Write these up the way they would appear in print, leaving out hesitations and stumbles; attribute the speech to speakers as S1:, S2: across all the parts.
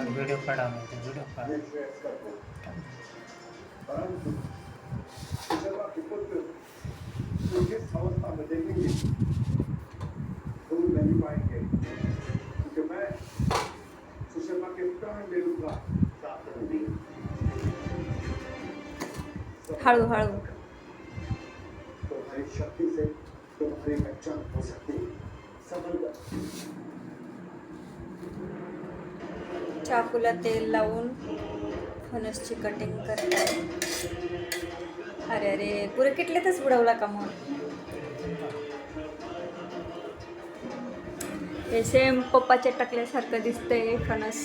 S1: Video काढा नाही video काढा
S2: परंतु सुषमा के पुत्र तो जिस अवस्था में देखेंगे तुम नहीं पाएंगे क्योंकि मैं सुषमा के प्राण ले लूंगा साथ नहीं
S3: हळू हळू
S2: तुम्हारी शक्ति से तुम्हारी पहचान हो सकती समझ
S3: चाकूला तेल लावून फणसची कटिंग करते. अरे अरे पुरे किटलेतच बुडवला का मग. हे सेम पप्पाच्या टाकल्यासारखं दिसतंय फणस.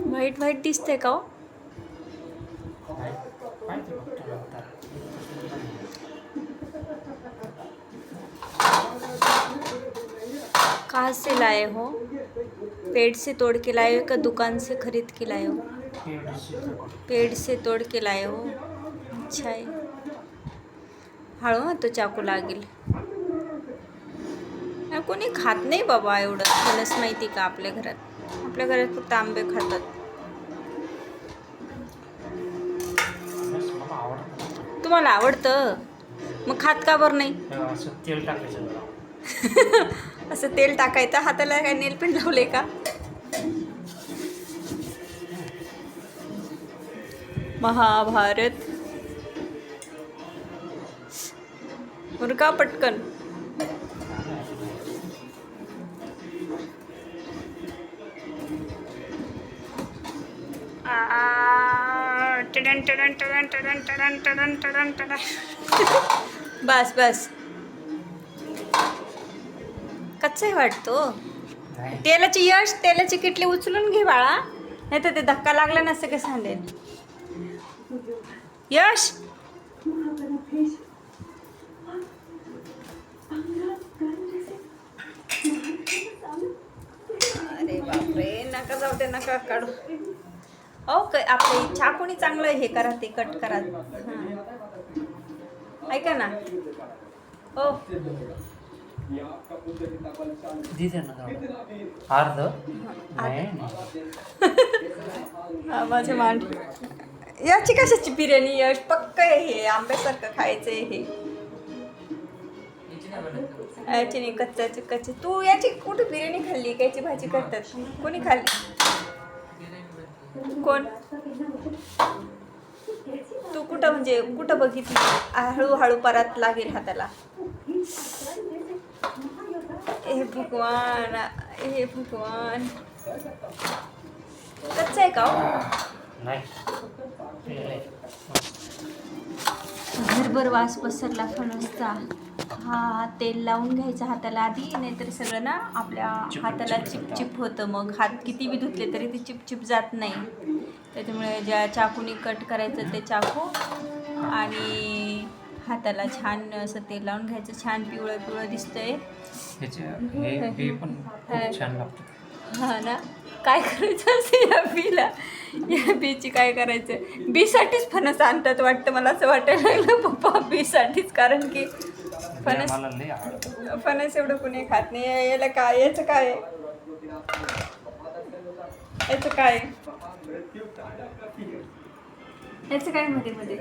S3: व्हाईट व्हाईट दिसतंय का हो.
S1: पाहिजे बघतो आता
S3: कहाँ से लाए हो. पेड़ से तोड़ के लाए हो का दुकान से खरीद के लाए हो. पेड़ से तोड़ के लाए हो. अच्छा आहे. हळू हा तो चाकू लागेल. कोणी खात नाही बाबा एवढं फणस माहिती का आपल्या घरात. आपल्या घरात फक्त आंबे खातात.
S1: मला आवडतं
S3: तुम्हाला आवडतं मग खात का बरं नाही.
S1: असं तेल टाकायचं जरा.
S3: असं तेल टाकायचं. हाताला काय नेल पेंट लावले का. महाभारत मुर्गा पटकन. टडन टडन टडन टडन टडन टडन टडन टडन. बस बस कच्चा आहे वाटतो.
S1: नाही
S3: तेलाची यश तेलाची किटली उचलून घे बाळा नाही तर ते धक्का लागला नसतं का सांगेल. यश अरे बापरे नका जाऊ दे नका काढू. ओके आपले चाकूनी चांगलं हे करा ते कट करा. ऐका ना हो
S1: दिदे ना थोडं अर्ध नाही
S3: हा माझे मांड. याची कशाची बिर्याणी यश पक्क आहे हे आंब्यासारखं खायचं आहे हे. याची नाही कच्च्याची कच्ची. तू याची कुठे बिर्याणी खाल्ली का याची भाजी करतात कोणी खाल्ली. कोण तू कुठं म्हणजे कुठं बघितली. हळूहळू परत लागेल हाताला. हे भगवान हे भगवान. कच्चा आहे का हो.
S1: नाही
S3: घरभर वास पसरला फणसचा. हा तेल लावून घ्यायचं हाताला आधी नाहीतर सगळं ना आपल्या हाताला चिपचिप होतं. मग हात किती बी धुतले तरी ती चिपचिप जात नाही. त्याच्यामुळे ज्या चाकूनी कट करायचं ते चाकू आणि हाताला छान असं तेल लावून घ्यायचं. छान पिवळं पिवळं दिसतंय.
S1: हे बी पण खूप छान लागतं.
S3: हा ना काय करायचं असं या बीला. या बीची काय करायचं. बीसाठीच फणस आणतात वाटतं मला असं वाटायला लागलं पप्पा बीसाठीच. कारण की फणस
S1: मला लय आवडतं.
S3: फणस एवढं कोणी खात नाही. याला काय याचं काय याचं काय याचं काय मध्ये मध्ये.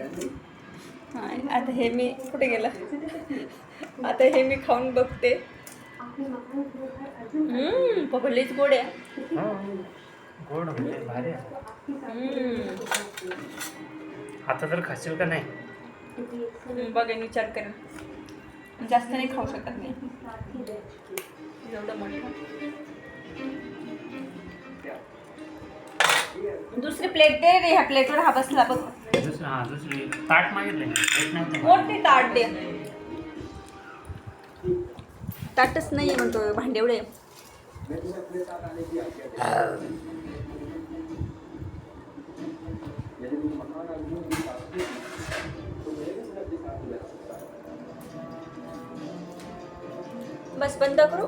S3: हां आता हे मी कुठे गेलं. आता हे मी खाऊन बघते. पप्पा लईच गोड आहे.
S1: गोड म्हणजे भारी आहे. आता तर खाशील का नाही.
S3: बघेन विचार करेन. जास्त नाही खाऊ शकत मी एवढं मोठं. दुसरी प्लेट दे रे. ह्या प्लेटवर हा बसला बघ.
S1: दुसरी ताट मागितलं प्लेट नाही.
S3: मोठी ताट दे. ताटच नाही म्हणतो भांडेवडे. बस बंद करू.